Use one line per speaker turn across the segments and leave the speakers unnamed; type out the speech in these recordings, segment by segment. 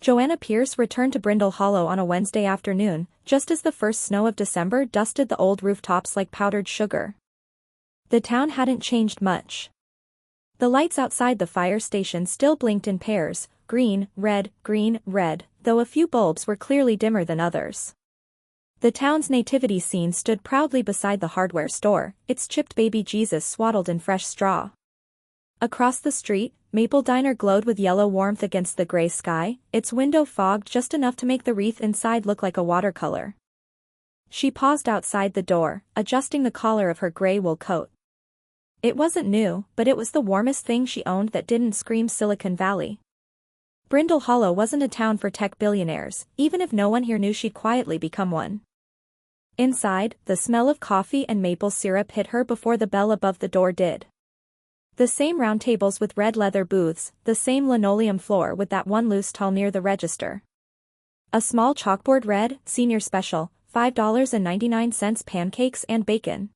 Joanna Pierce returned to Brindle Hollow on a Wednesday afternoon, just as the first snow of December dusted the old rooftops like powdered sugar. The town hadn't changed much. The lights outside the fire station still blinked in pairs, green, red, though a few bulbs were clearly dimmer than others. The town's nativity scene stood proudly beside the hardware store, its chipped baby Jesus swaddled in fresh straw. Across the street, Maple Diner glowed with yellow warmth against the gray sky, its window fogged just enough to make the wreath inside look like a watercolor. She paused outside the door, adjusting the collar of her gray wool coat. It wasn't new, but it was the warmest thing she owned that didn't scream Silicon Valley. Brindle Hollow wasn't a town for tech billionaires, even if no one here knew she'd quietly become one. Inside, the smell of coffee and maple syrup hit her before the bell above the door did. The same round tables with red leather booths, the same linoleum floor with that one loose towel near the register. A small chalkboard read, Senior Special, $5.99 pancakes and bacon.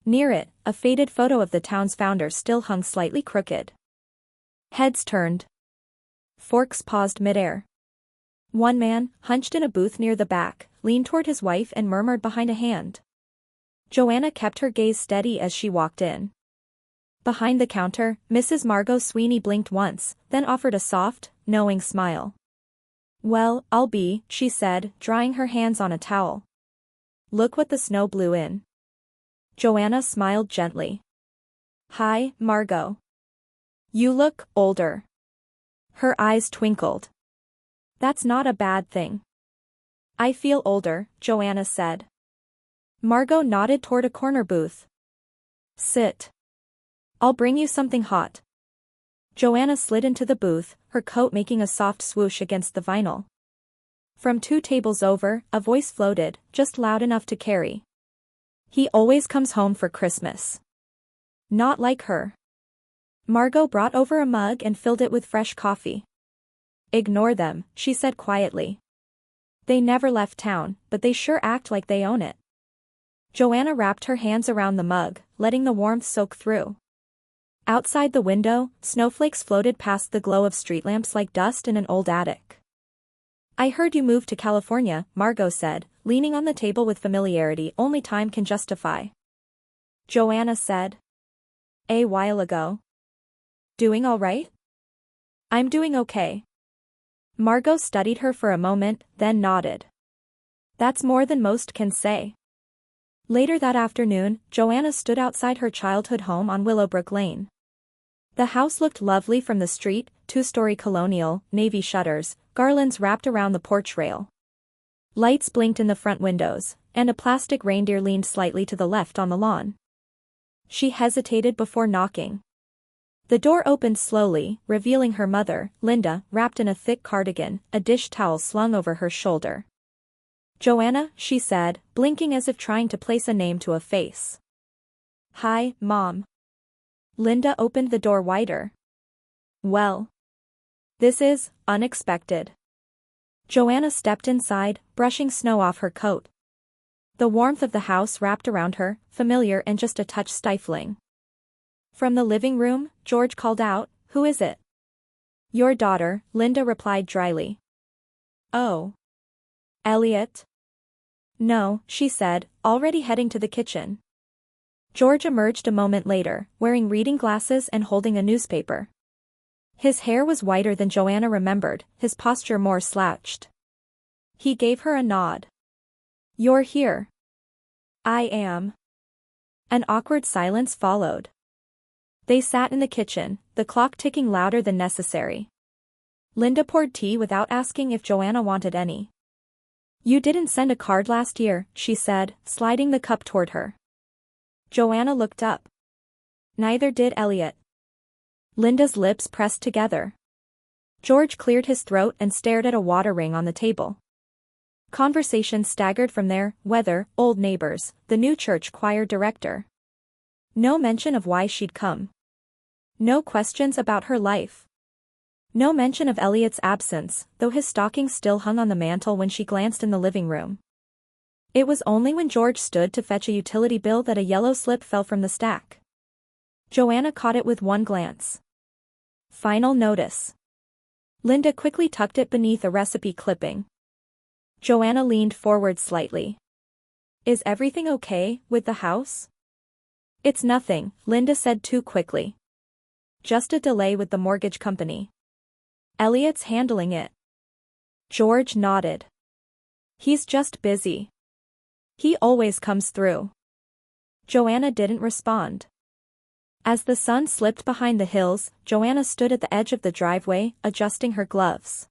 Near it, a faded photo of the town's founder still hung slightly crooked. Heads turned. Forks paused midair. One man, hunched in a booth near the back, leaned toward his wife and murmured behind a hand. Joanna kept her gaze steady as she walked in. Behind the counter, Mrs. Margot Sweeney blinked once, then offered a soft, knowing smile. "Well, I'll be," she said, drying her hands on a towel. "Look what the snow blew in." Joanna smiled gently. "Hi, Margot. You look older." Her eyes twinkled. "That's not a bad thing." "I feel older," Joanna said. Margot nodded toward a corner booth. "Sit. I'll bring you something hot." Joanna slid into the booth, her coat making a soft swoosh against the vinyl. From 2 tables over, a voice floated, just loud enough to carry. "He always comes home for Christmas." "Not like her." Margot brought over a mug and filled it with fresh coffee. "Ignore them," she said quietly. "They never left town, but they sure act like they own it." Joanna wrapped her hands around the mug, letting the warmth soak through. Outside the window, snowflakes floated past the glow of street lamps like dust in an old attic. "I heard you moved to California," Margot said, leaning on the table with familiarity only time can justify. Joanna said. "A while ago." "Doing all right?" "I'm doing okay." Margot studied her for a moment, then nodded. "That's more than most can say." Later that afternoon, Joanna stood outside her childhood home on Willowbrook Lane. The house looked lovely from the street, 2-story colonial, navy shutters, garlands wrapped around the porch rail. Lights blinked in the front windows, and a plastic reindeer leaned slightly to the left on the lawn. She hesitated before knocking. The door opened slowly, revealing her mother, Linda, wrapped in a thick cardigan, a dish towel slung over her shoulder. "Joanna," she said, blinking as if trying to place a name to a face. "Hi, Mom." Linda opened the door wider. "Well. This is unexpected." Joanna stepped inside, brushing snow off her coat. The warmth of the house wrapped around her, familiar and just a touch stifling. From the living room, George called out, "Who is it?" "Your daughter," Linda replied dryly. "Oh. Elliot?" "No," she said, already heading to the kitchen. George emerged a moment later, wearing reading glasses and holding a newspaper. His hair was whiter than Joanna remembered, his posture more slouched. He gave her a nod. "You're here." "I am." An awkward silence followed. They sat in the kitchen, the clock ticking louder than necessary. Linda poured tea without asking if Joanna wanted any. "You didn't send a card last year," she said, sliding the cup toward her. Joanna looked up. "Neither did Elliot." Linda's lips pressed together. George cleared his throat and stared at a water ring on the table. Conversation staggered from there, weather, old neighbors, the new church choir director. No mention of why she'd come. No questions about her life. No mention of Elliot's absence, though his stocking still hung on the mantel when she glanced in the living room. It was only when George stood to fetch a utility bill that a yellow slip fell from the stack. Joanna caught it with one glance. Final notice. Linda quickly tucked it beneath a recipe clipping. Joanna leaned forward slightly. Is everything okay with the house? It's nothing, Linda said too quickly. Just a delay with the mortgage company. Elliot's handling it. George nodded. He's just busy. He always comes through. Joanna didn't respond. As the sun slipped behind the hills, Joanna stood at the edge of the driveway, adjusting her gloves.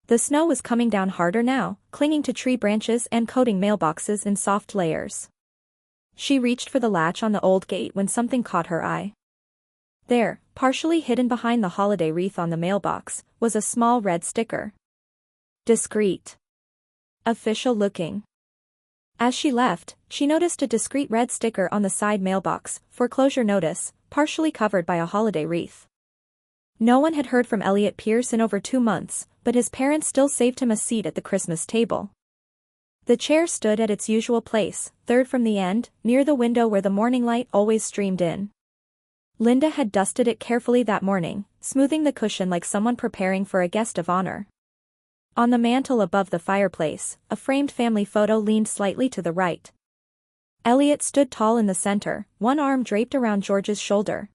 The snow was coming down harder now, clinging to tree branches and coating mailboxes in soft layers. She reached for the latch on the old gate when something caught her eye. There, partially hidden behind the holiday wreath on the mailbox, was a small red sticker. Discreet. Official looking. As she left, she noticed a discreet red sticker on the side mailbox, foreclosure notice, partially covered by a holiday wreath. No one had heard from Elliot Pierce in over 2 months, but his parents still saved him a seat at the Christmas table. The chair stood at its usual place, third from the end, near the window where the morning light always streamed in. Linda had dusted it carefully that morning, smoothing the cushion like someone preparing for a guest of honor. On the mantel above the fireplace, a framed family photo leaned slightly to the right. Elliot stood tall in the center, one arm draped around George's shoulder.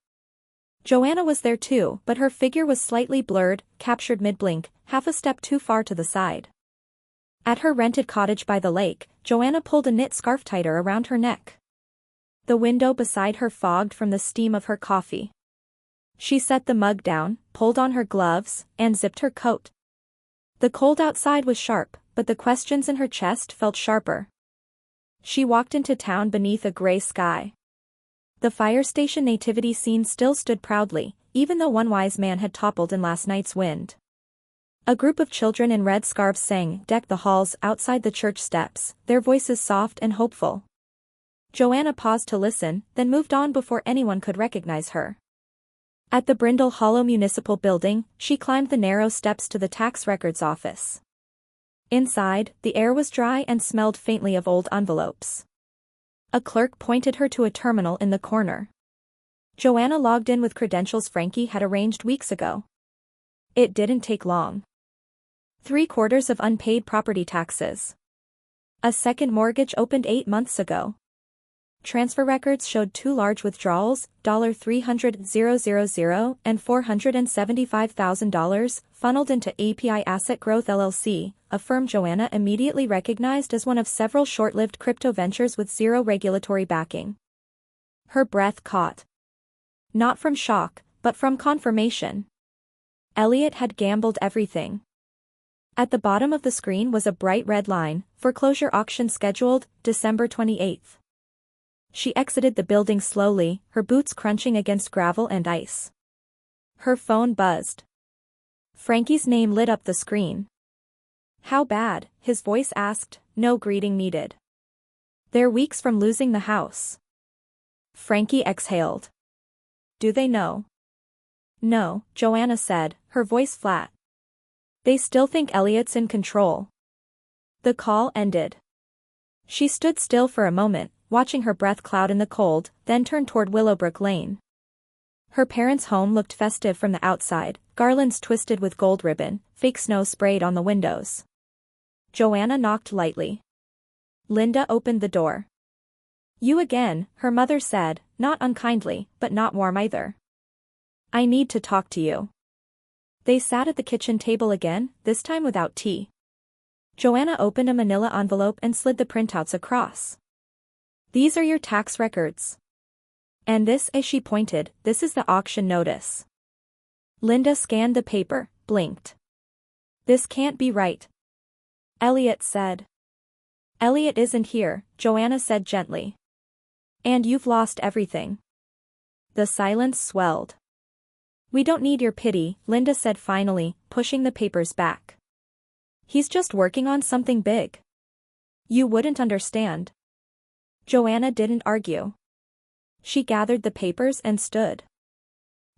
Joanna was there too, but her figure was slightly blurred, captured mid-blink, half a step too far to the side. At her rented cottage by the lake, Joanna pulled a knit scarf tighter around her neck. The window beside her fogged from the steam of her coffee. She set the mug down, pulled on her gloves, and zipped her coat. The cold outside was sharp, but the questions in her chest felt sharper. She walked into town beneath a gray sky. The fire station nativity scene still stood proudly, even though one wise man had toppled in last night's wind. A group of children in red scarves sang "Deck the Halls" outside the church steps, their voices soft and hopeful. Joanna paused to listen, then moved on before anyone could recognize her. At the Brindle Hollow Municipal Building, she climbed the narrow steps to the tax records office. Inside, the air was dry and smelled faintly of old envelopes. A clerk pointed her to a terminal in the corner. Joanna logged in with credentials Frankie had arranged weeks ago. It didn't take long. 3/4 of unpaid property taxes. A second mortgage opened 8 months ago. Transfer records showed 2 large withdrawals, $300,000 and $475,000, funneled into API Asset Growth LLC, a firm Joanna immediately recognized as one of several short-lived crypto ventures with zero regulatory backing. Her breath caught. Not from shock, but from confirmation. Elliot had gambled everything. At the bottom of the screen was a bright red line, foreclosure auction scheduled, December 28th. She exited the building slowly, her boots crunching against gravel and ice. Her phone buzzed. Frankie's name lit up the screen. How bad? His voice asked, no greeting needed. They're weeks from losing the house. Frankie exhaled. Do they know? No, Joanna said, her voice flat. They still think Elliot's in control. The call ended. She stood still for a moment, watching her breath cloud in the cold, then turned toward Willowbrook Lane. Her parents' home looked festive from the outside, garlands twisted with gold ribbon, fake snow sprayed on the windows. Joanna knocked lightly. Linda opened the door. You again, her mother said, not unkindly, but not warm either. I need to talk to you. They sat at the kitchen table again, this time without tea. Joanna opened a manila envelope and slid the printouts across. These are your tax records. And this, as she pointed, this is the auction notice. Linda scanned the paper, blinked. This can't be right. Elliot said. Elliot isn't here, Joanna said gently. And you've lost everything. The silence swelled. We don't need your pity, Linda said finally, pushing the papers back. He's just working on something big. You wouldn't understand. Joanna didn't argue. She gathered the papers and stood.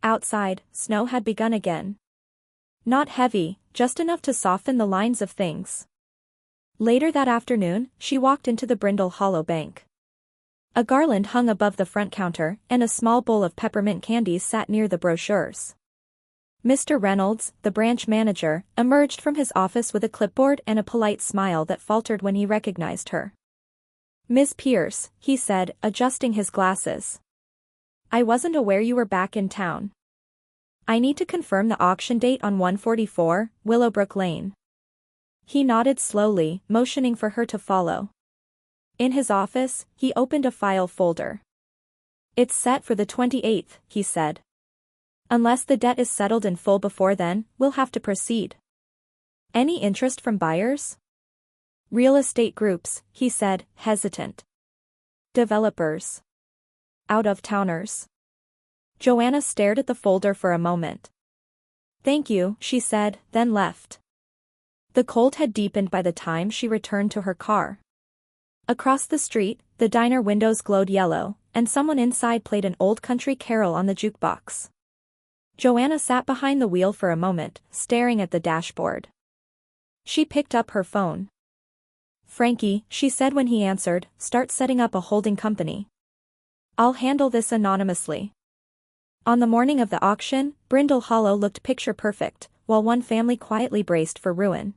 Outside, snow had begun again. Not heavy, just enough to soften the lines of things. Later that afternoon, she walked into the Brindle Hollow Bank. A garland hung above the front counter, and a small bowl of peppermint candies sat near the brochures. Mr. Reynolds, the branch manager, emerged from his office with a clipboard and a polite smile that faltered when he recognized her. "Miss Pierce," he said, adjusting his glasses. "I wasn't aware you were back in town. I need to confirm the auction date on 144, Willowbrook Lane." He nodded slowly, motioning for her to follow. In his office, he opened a file folder. "It's set for the 28th, he said. "Unless the debt is settled in full before then, we'll have to proceed." "Any interest from buyers?" "Real estate groups," he said, hesitant. "Developers. Out-of-towners." Joanna stared at the folder for a moment. "Thank you," she said, then left. The cold had deepened by the time she returned to her car. Across the street, the diner windows glowed yellow, and someone inside played an old country carol on the jukebox. Joanna sat behind the wheel for a moment, staring at the dashboard. She picked up her phone. "Frankie," she said when he answered, "start setting up a holding company. I'll handle this anonymously." On the morning of the auction, Brindle Hollow looked picture-perfect, while one family quietly braced for ruin.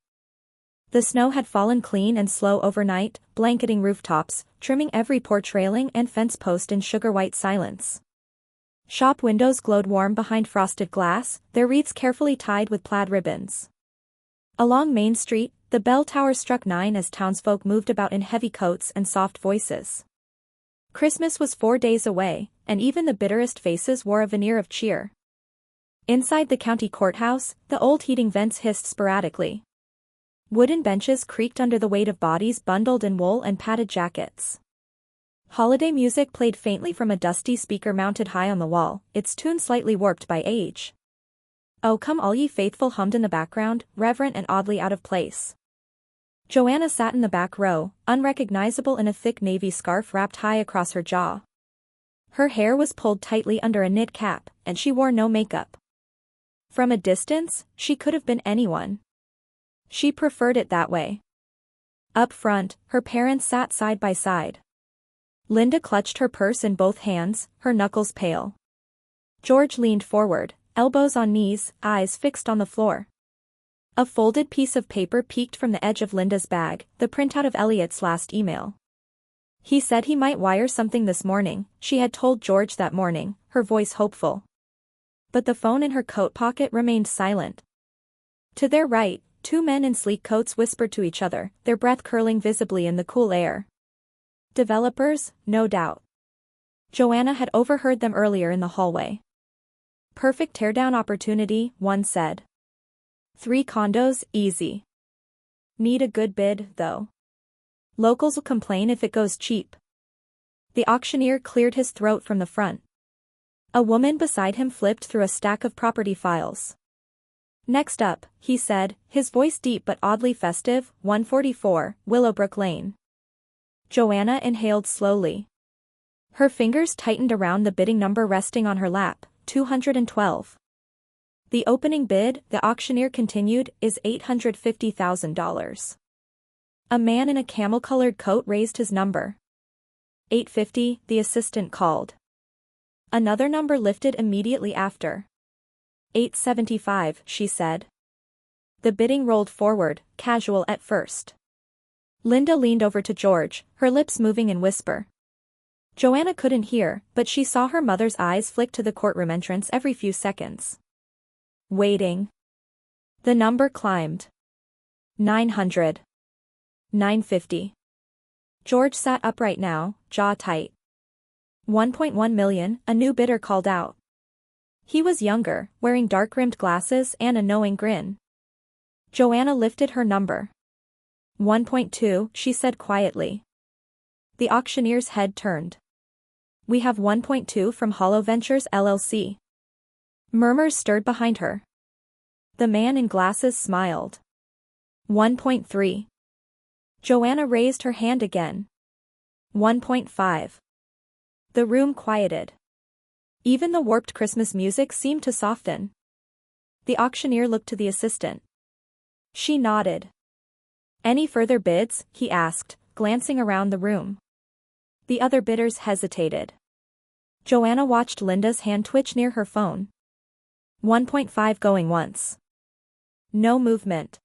The snow had fallen clean and slow overnight, blanketing rooftops, trimming every porch railing and fence post in sugar-white silence. Shop windows glowed warm behind frosted glass, their wreaths carefully tied with plaid ribbons. Along Main Street, the bell tower struck 9 as townsfolk moved about in heavy coats and soft voices. Christmas was 4 days away, and even the bitterest faces wore a veneer of cheer. Inside the county courthouse, the old heating vents hissed sporadically. Wooden benches creaked under the weight of bodies bundled in wool and padded jackets. Holiday music played faintly from a dusty speaker mounted high on the wall, its tune slightly warped by age. "Oh Come All Ye Faithful" hummed in the background, reverent and oddly out of place. Joanna sat in the back row, unrecognizable in a thick navy scarf wrapped high across her jaw. Her hair was pulled tightly under a knit cap, and she wore no makeup. From a distance, she could have been anyone. She preferred it that way. Up front, her parents sat side by side. Linda clutched her purse in both hands, her knuckles pale. George leaned forward, elbows on knees, eyes fixed on the floor. A folded piece of paper peeked from the edge of Linda's bag, the printout of Elliot's last email. "He said he might wire something this morning," she had told George that morning, her voice hopeful. But the phone in her coat pocket remained silent. To their right, 2 men in sleek coats whispered to each other, their breath curling visibly in the cool air. Developers, no doubt. Joanna had overheard them earlier in the hallway. "Perfect teardown opportunity," one said. 3 condos, easy. Need a good bid, though. Locals will complain if it goes cheap. The auctioneer cleared his throat from the front. A woman beside him flipped through a stack of property files. "Next up," he said, his voice deep but oddly festive, 144, Willowbrook Lane. Joanna inhaled slowly. Her fingers tightened around the bidding number resting on her lap, 212. "The opening bid," the auctioneer continued, "is $850,000. A man in a camel-colored coat raised his number. $850, the assistant called. Another number lifted immediately after. $875, she said. The bidding rolled forward, casual at first. Linda leaned over to George, her lips moving in whisper. Joanna couldn't hear, but she saw her mother's eyes flick to the courtroom entrance every few seconds. Waiting. The number climbed. 900. 950. George sat upright now, jaw tight. 1.1 million, a new bidder called out. He was younger, wearing dark-rimmed glasses and a knowing grin. Joanna lifted her number. 1.2, she said quietly. The auctioneer's head turned. We have 1.2 from Hollow Ventures LLC. Murmurs stirred behind her. The man in glasses smiled. 1.3. Joanna raised her hand again. 1.5. The room quieted. Even the warped Christmas music seemed to soften. The auctioneer looked to the assistant. She nodded. Any further bids? He asked, glancing around the room. The other bidders hesitated. Joanna watched Linda's hand twitch near her phone. 1.5 going once. No movement.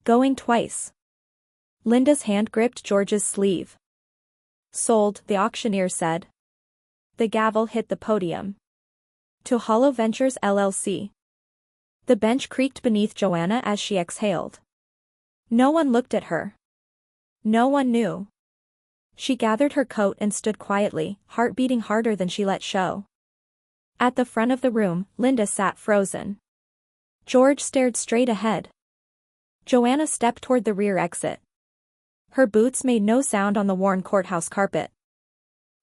Going twice. Linda's hand gripped George's sleeve. Sold, the auctioneer said. The gavel hit the podium. To Hollow Ventures LLC. The bench creaked beneath Joanna as she exhaled. No one looked at her. No one knew. She gathered her coat and stood quietly, heart beating harder than she let show. At the front of the room, Linda sat frozen. George stared straight ahead. Joanna stepped toward the rear exit. Her boots made no sound on the worn courthouse carpet.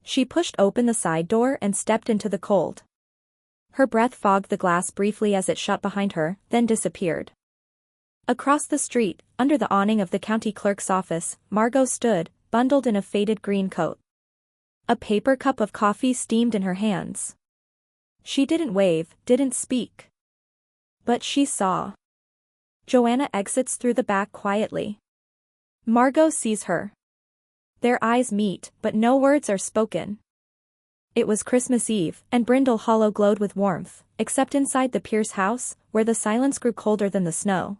She pushed open the side door and stepped into the cold. Her breath fogged the glass briefly as it shut behind her, then disappeared. Across the street, under the awning of the county clerk's office, Margot stood, bundled in a faded green coat. A paper cup of coffee steamed in her hands. She didn't wave, didn't speak. But she saw. Joanna exits through the back quietly. Margot sees her. Their eyes meet, but no words are spoken. It was Christmas Eve, and Brindle Hollow glowed with warmth, except inside the Pierce house, where the silence grew colder than the snow.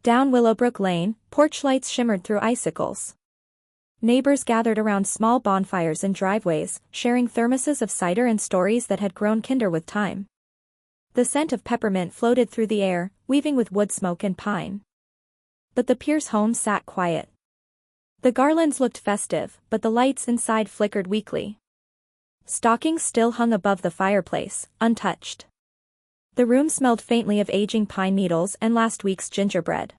Down Willowbrook Lane, porch lights shimmered through icicles. Neighbors gathered around small bonfires in driveways, sharing thermoses of cider and stories that had grown kinder with time. The scent of peppermint floated through the air, weaving with wood smoke and pine. But the Pierce home sat quiet. The garlands looked festive, but the lights inside flickered weakly. Stockings still hung above the fireplace, untouched. The room smelled faintly of aging pine needles and last week's gingerbread.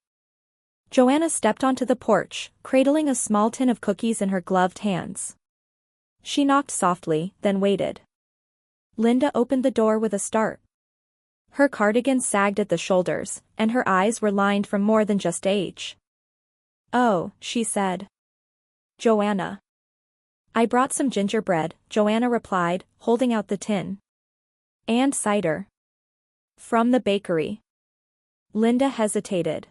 Joanna stepped onto the porch, cradling a small tin of cookies in her gloved hands. She knocked softly, then waited. Linda opened the door with a start. Her cardigan sagged at the shoulders, and her eyes were lined from more than just age. "Oh," she said. "Joanna." "I brought some gingerbread," Joanna replied, holding out the tin. "And cider. From the bakery." Linda hesitated.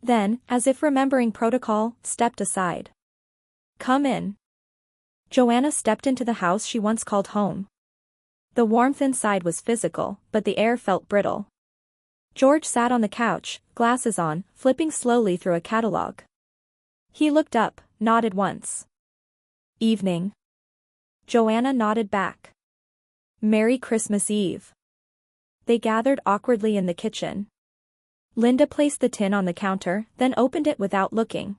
Then, as if remembering protocol, stepped aside. "Come in." Joanna stepped into the house she once called home. The warmth inside was physical, but the air felt brittle. George sat on the couch, glasses on, flipping slowly through a catalog. He looked up, nodded once. "Evening." Joanna nodded back. "Merry Christmas Eve." They gathered awkwardly in the kitchen. Linda placed the tin on the counter, then opened it without looking.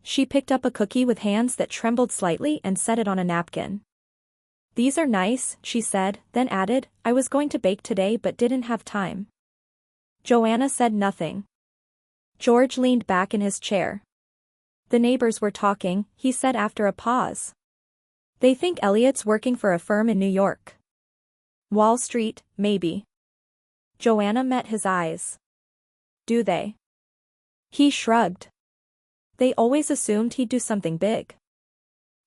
She picked up a cookie with hands that trembled slightly and set it on a napkin. "These are nice," she said, then added, "I was going to bake today but didn't have time." Joanna said nothing. George leaned back in his chair. "The neighbors were talking," he said after a pause. "They think Elliot's working for a firm in New York. Wall Street, maybe." Joanna met his eyes. "Do they?" He shrugged. "They always assumed he'd do something big.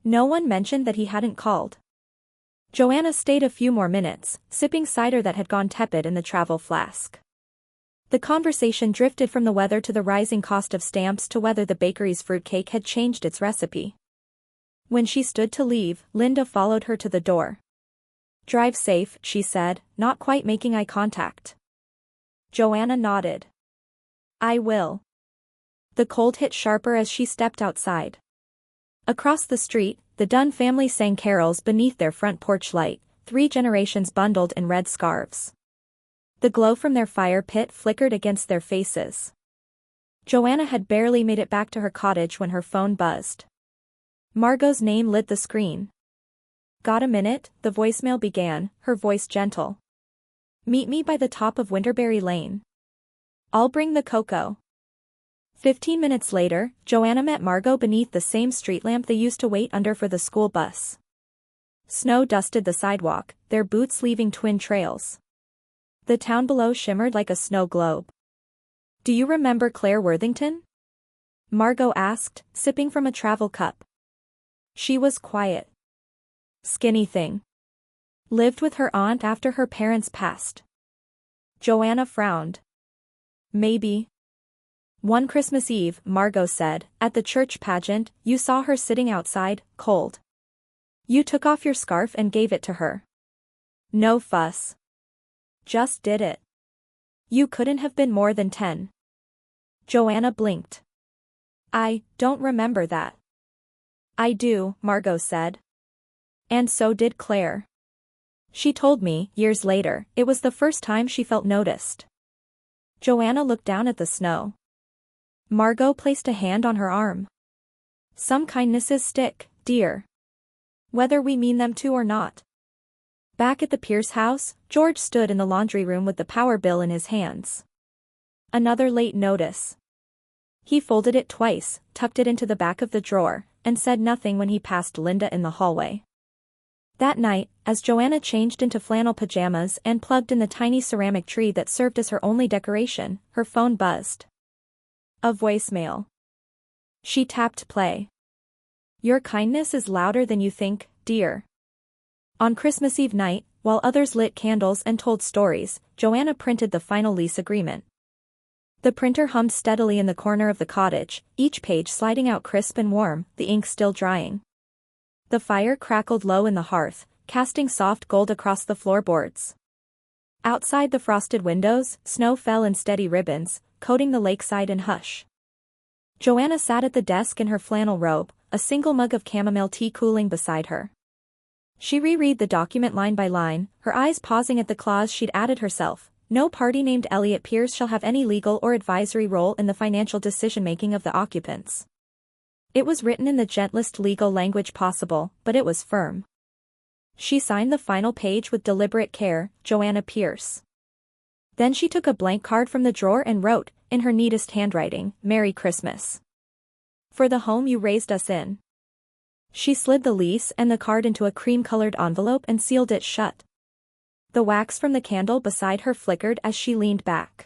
No one mentioned that he hadn't called." Joanna stayed a few more minutes, sipping cider that had gone tepid in the travel flask. The conversation drifted from the weather to the rising cost of stamps to whether the bakery's fruitcake had changed its recipe. When she stood to leave, Linda followed her to the door. "Drive safe," she said, not quite making eye contact. Joanna nodded. "I will." The cold hit sharper as she stepped outside. Across the street, the Dunn family sang carols beneath their front porch light, 3 generations bundled in red scarves. The glow from their fire pit flickered against their faces. Joanna had barely made it back to her cottage when her phone buzzed. Margot's name lit the screen. "Got a minute?" the voicemail began, her voice gentle. "Meet me by the top of Winterberry Lane. I'll bring the cocoa." 15 minutes later, Joanna met Margot beneath the same street lamp they used to wait under for the school bus. Snow dusted the sidewalk, their boots leaving twin trails. The town below shimmered like a snow globe. "Do you remember Claire Worthington?" Margot asked, sipping from a travel cup. She was quiet. "Skinny thing. Lived with her aunt after her parents passed." Joanna frowned. "Maybe. One Christmas Eve," Margot said, "at the church pageant, you saw her sitting outside, cold. You took off your scarf and gave it to her. No fuss. Just did it. You couldn't have been more than 10. Joanna blinked. I don't remember that. I do, Margot said. And so did Claire. She told me, years later, it was the first time she felt noticed. Joanna looked down at the snow. Margot placed a hand on her arm. Some kindnesses stick, dear. Whether we mean them to or not. Back at the Pierce house, George stood in the laundry room with the power bill in his hands. Another late notice. He folded it twice, tucked it into the back of the drawer, and said nothing when he passed Linda in the hallway. That night, as Joanna changed into flannel pajamas and plugged in the tiny ceramic tree that served as her only decoration, her phone buzzed. A voicemail. She tapped play. Your kindness is louder than you think, dear. On Christmas Eve night, while others lit candles and told stories, Joanna printed the final lease agreement. The printer hummed steadily in the corner of the cottage, each page sliding out crisp and warm, the ink still drying. The fire crackled low in the hearth, casting soft gold across the floorboards. Outside the frosted windows, snow fell in steady ribbons, coating the lakeside in hush. Joanna sat at the desk in her flannel robe, a single mug of chamomile tea cooling beside her. She reread the document line by line, her eyes pausing at the clause she'd added herself. No party named Elliot Pierce shall have any legal or advisory role in the financial decision-making of the occupants. It was written in the gentlest legal language possible, but it was firm. She signed the final page with deliberate care, Joanna Pierce. Then she took a blank card from the drawer and wrote, in her neatest handwriting, Merry Christmas. For the home you raised us in. She slid the lease and the card into a cream-colored envelope and sealed it shut. The wax from the candle beside her flickered as she leaned back.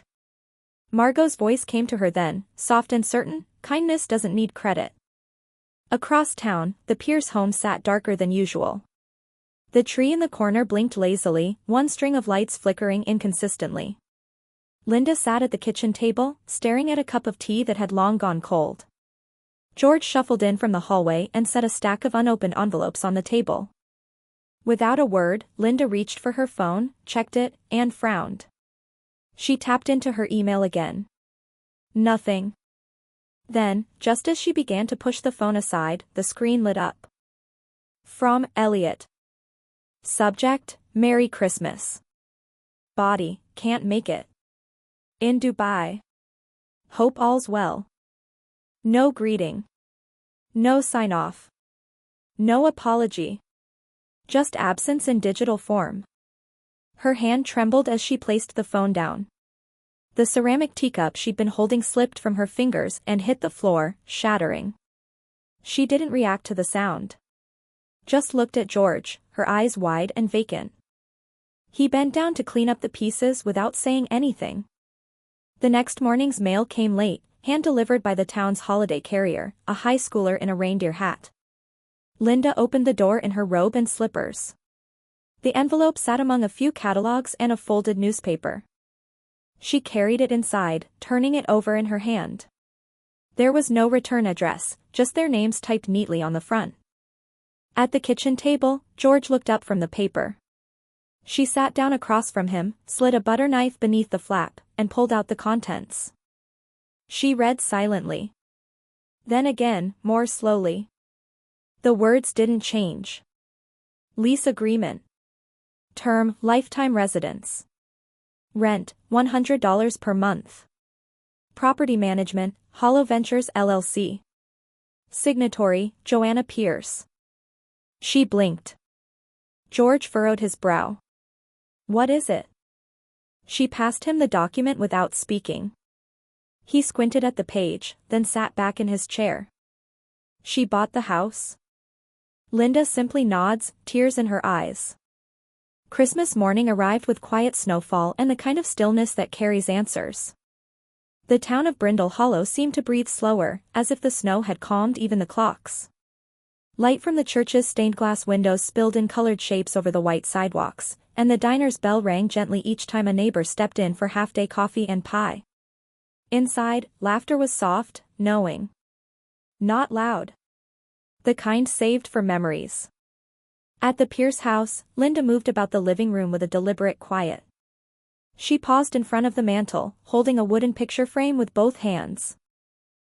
Margot's voice came to her then, soft and certain, kindness doesn't need credit. Across town, the Pierce home sat darker than usual. The tree in the corner blinked lazily, one string of lights flickering inconsistently. Linda sat at the kitchen table, staring at a cup of tea that had long gone cold. George shuffled in from the hallway and set a stack of unopened envelopes on the table. Without a word, Linda reached for her phone, checked it, and frowned. She tapped into her email again. Nothing. Then, just as she began to push the phone aside, the screen lit up. From Elliot. Subject, Merry Christmas. Body, can't make it. In Dubai. Hope all's well. No greeting. No sign-off. No apology. Just absence in digital form. Her hand trembled as she placed the phone down. The ceramic teacup she'd been holding slipped from her fingers and hit the floor, shattering. She didn't react to the sound. Just looked at George, her eyes wide and vacant. He bent down to clean up the pieces without saying anything. The next morning's mail came late, hand-delivered by the town's holiday carrier, a high schooler in a reindeer hat. Linda opened the door in her robe and slippers. The envelope sat among a few catalogs and a folded newspaper. She carried it inside, turning it over in her hand. There was no return address, just their names typed neatly on the front. At the kitchen table, George looked up from the paper. She sat down across from him, slid a butter knife beneath the flap, and pulled out the contents. She read silently. Then again, more slowly. The words didn't change. Lease agreement. Term, lifetime residence. Rent, $100 per month. Property management, Hollow Ventures LLC. Signatory, Joanna Pierce. She blinked. George furrowed his brow. What is it? She passed him the document without speaking. He squinted at the page, then sat back in his chair. She bought the house? Linda simply nods, tears in her eyes. Christmas morning arrived with quiet snowfall and the kind of stillness that carries answers. The town of Brindle Hollow seemed to breathe slower, as if the snow had calmed even the clocks. Light from the church's stained-glass windows spilled in colored shapes over the white sidewalks, and the diner's bell rang gently each time a neighbor stepped in for half-day coffee and pie. Inside, laughter was soft, knowing. Not loud. The kind saved for memories. At the Pierce house, Linda moved about the living room with a deliberate quiet. She paused in front of the mantel, holding a wooden picture frame with both hands.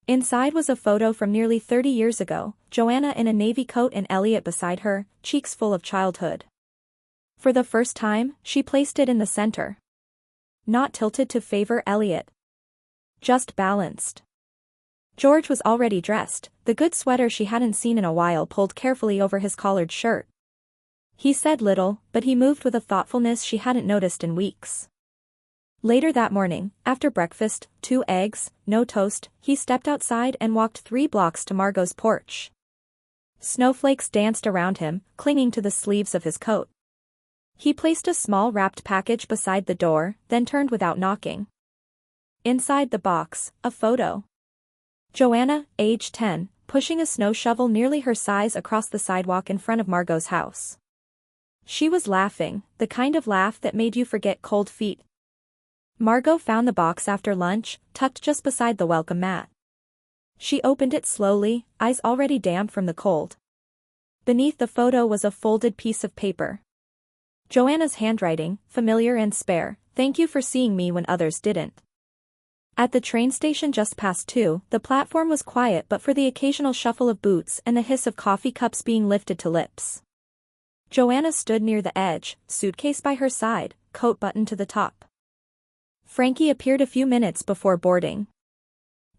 Inside was a photo from nearly 30 years ago, Joanna in a navy coat and Elliot beside her, cheeks full of childhood. For the first time, she placed it in the center. Not tilted to favor Elliot. Just balanced. George was already dressed, the good sweater she hadn't seen in a while pulled carefully over his collared shirt. He said little, but he moved with a thoughtfulness she hadn't noticed in weeks. Later that morning, after breakfast, 2 eggs, no toast, he stepped outside and walked 3 blocks to Margot's porch. Snowflakes danced around him, clinging to the sleeves of his coat. He placed a small wrapped package beside the door, then turned without knocking. Inside the box, a photo. Joanna, age 10, pushing a snow shovel nearly her size across the sidewalk in front of Margot's house. She was laughing, the kind of laugh that made you forget cold feet. Margot found the box after lunch, tucked just beside the welcome mat. She opened it slowly, eyes already damp from the cold. Beneath the photo was a folded piece of paper. Joanna's handwriting, familiar and spare, "Thank you for seeing me when others didn't." At the train station just past 2, the platform was quiet but for the occasional shuffle of boots and the hiss of coffee cups being lifted to lips. Joanna stood near the edge, suitcase by her side, coat buttoned to the top. Frankie appeared a few minutes before boarding.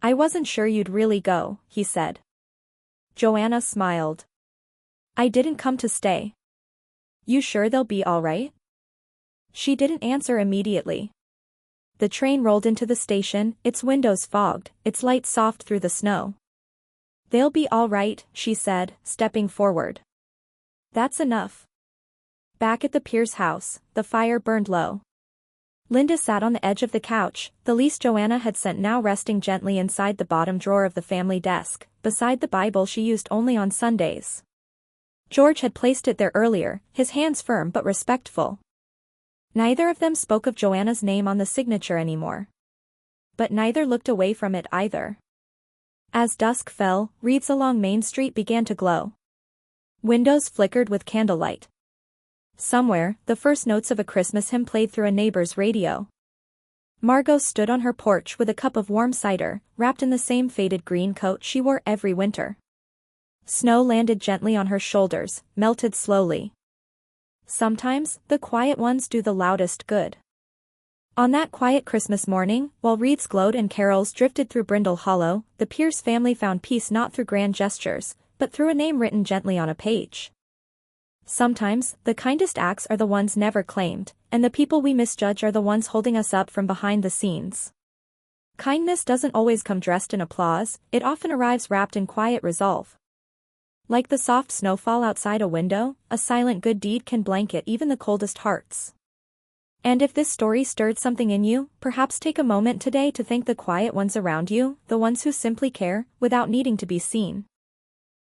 "I wasn't sure you'd really go," he said. Joanna smiled. "I didn't come to stay." "You sure they'll be all right?" She didn't answer immediately. The train rolled into the station, its windows fogged, its lights soft through the snow. "They'll be all right," she said, stepping forward. "That's enough." Back at the Pierce house, the fire burned low. Linda sat on the edge of the couch, the lease Joanna had sent now resting gently inside the bottom drawer of the family desk, beside the Bible she used only on Sundays. George had placed it there earlier, his hands firm but respectful. Neither of them spoke of Joanna's name on the signature anymore. But neither looked away from it either. As dusk fell, wreaths along Main Street began to glow. Windows flickered with candlelight. Somewhere, the first notes of a Christmas hymn played through a neighbor's radio. Margot stood on her porch with a cup of warm cider, wrapped in the same faded green coat she wore every winter. Snow landed gently on her shoulders, melted slowly. Sometimes, the quiet ones do the loudest good. On that quiet Christmas morning, while wreaths glowed and carols drifted through Brindle Hollow, the Pierce family found peace not through grand gestures, but through a name written gently on a page. Sometimes, the kindest acts are the ones never claimed, and the people we misjudge are the ones holding us up from behind the scenes. Kindness doesn't always come dressed in applause, it often arrives wrapped in quiet resolve. Like the soft snowfall outside a window, a silent good deed can blanket even the coldest hearts. And if this story stirred something in you, perhaps take a moment today to thank the quiet ones around you, the ones who simply care, without needing to be seen.